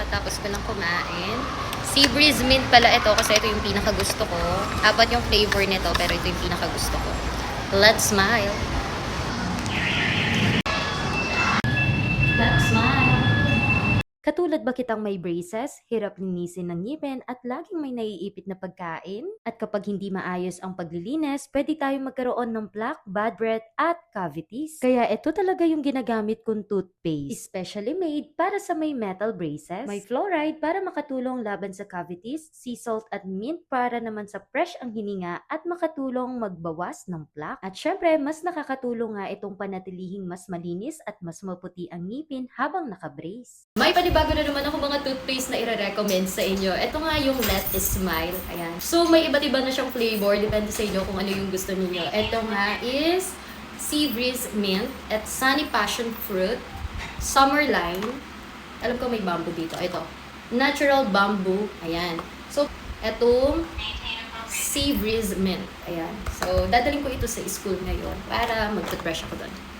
kakatapos ko lang kumain. Sea Breeze Mint pala ito kasi ito yung pinakagusto ko. Apat yung flavor nito pero ito yung pinakagusto ko. Let's smile. Let's smile. Katulad ba kitang may braces, hirap linisin ng ngipin at laging may naiipit na pagkain? At kapag hindi maayos ang paglilinis, pwede tayong magkaroon ng plaque, bad breath at cavities. Kaya ito talaga yung ginagamit kong toothpaste. Especially made para sa may metal braces. May fluoride para makatulong laban sa cavities, sea salt at mint para naman sa fresh ang hininga at makatulong magbawas ng plaque. At syempre, mas nakakatulong nga itong panatilihing mas malinis at mas maputi ang ngipin habang nakabrace. May panibago na naman ako mga toothpaste na i-recommend sa inyo. Ito nga yung Let It Smile. Ayan. So, may iba't iba na siyang flavor. Depende sa inyo kung ano yung gusto niyo. Ito nga is Sea Breeze Mint at Sunny Passion Fruit, Summer Lime. Alam ko may bamboo dito. Ito. Natural Bamboo. Ayan. So, etong Sea Breeze Mint. Ayan. So, dadalhin ko ito sa school ngayon para mag-toothbrush ako doon.